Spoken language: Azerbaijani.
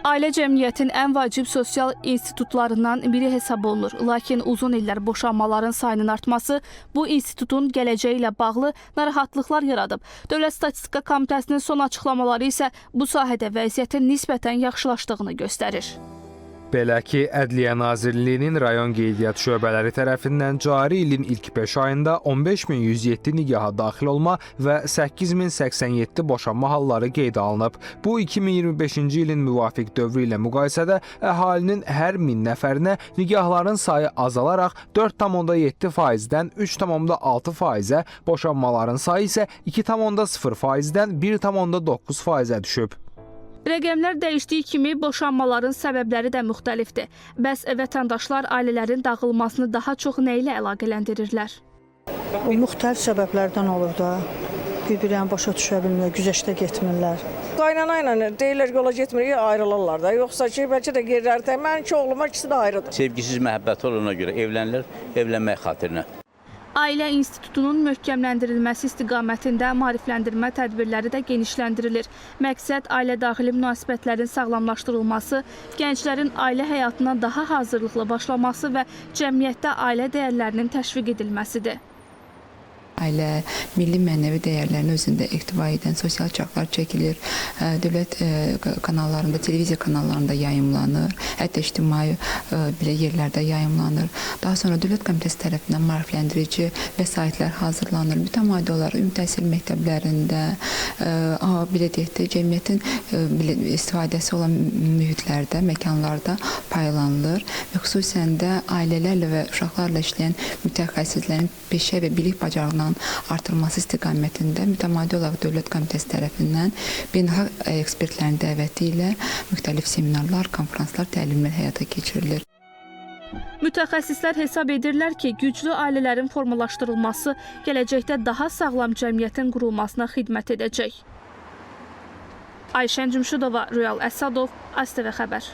Ailə cəmiyyətin ən vacib sosial institutlarından biri hesab olunur. Lakin uzun illər boşanmaların sayının artması bu institutun gələcəyi ilə bağlı narahatlıqlar yaradıb. Dövlət Statistika Komitəsinin son açıqlamaları isə bu sahədə vəziyyətin nisbətən yaxşılaşdığını göstərir. Belə ki, Ədliyyə Nazirliyinin rayon qeydiyyat şöbələri tərəfindən cari ilin ilk 5 ayında 15107 nigaha daxil olma və 8087 boşanma halları qeydə alınıb. Bu 2025-ci ilin müvafiq dövrü ilə müqayisədə əhalinin hər 1000 nəfərinə nigahların sayı azalaraq 4,7%-dən 3,6%-ə, boşanmaların sayı isə 2,0%-dən 1,9%-ə düşüb. Rəqəmlər dəyişdiyi kimi boşanmaların səbəbləri də müxtəlifdir. Bəs vətəndaşlar ailələrin dağılmasını daha çox nə ilə əlaqələndirirlər? O müxtəlif səbəblərdən olur da. Bir-birini başa düşə bilmirlər, güzəştə getmirlər. Qaynana ilə deyirlər yola getmirik, ayrılırlar da. Yoxsa ki, bəlkə də qeyrilərdə. Mənim ki, oğluma ikisi də ayrıdır. Sevgisiz məhəbbəti olana görə evlənirlər, evlənmək xatirinə. Ailə institutunun möhkəmləndirilməsi istiqamətində maarifləndirmə tədbirləri də genişləndirilir. Məqsəd ailə daxili münasibətlərin sağlamlaşdırılması, gənclərin ailə həyatına daha hazırlıqlı başlaması və cəmiyyətdə ailə dəyərlərinin təşviq edilməsidir. Ailə, milli mənəvi dəyərlərini özündə ehtiva edən sosial çarxlar çəkilir, dövlət kanallarında, televiziya kanallarında yayımlanır, hətta ictimai belə yerlərdə yayımlanır. Daha sonra Dövlət Komitəsi tərəfindən maarifləndirici vəsaitlər hazırlanır. Mütəmadi olaraq ümumi təhsil məktəblərində, belə deyək də, cəmiyyətin istifadəsi olan mühitlərdə, məkanlarda paylanılır və xüsusən də ailələrlə və uşaqlarla işləyən mütəxəssislərin peşə və bilik bacarığından artırılması istiqamətində mütəmadi olaraq Dövlət Komitəsi tərəfindən beynəlxalq ekspertlərin dəvəti ilə müxtəlif seminarlar, konfranslar, təlimlər həyata keçirilir. Mütəxəssislər hesab edirlər ki, güclü ailələrin formalaşdırılması gələcəkdə daha sağlam cəmiyyətin qurulmasına xidmət edəcək. Ayşən Cümşüdova, Rüyal Əsadov, ASTV Xəbər.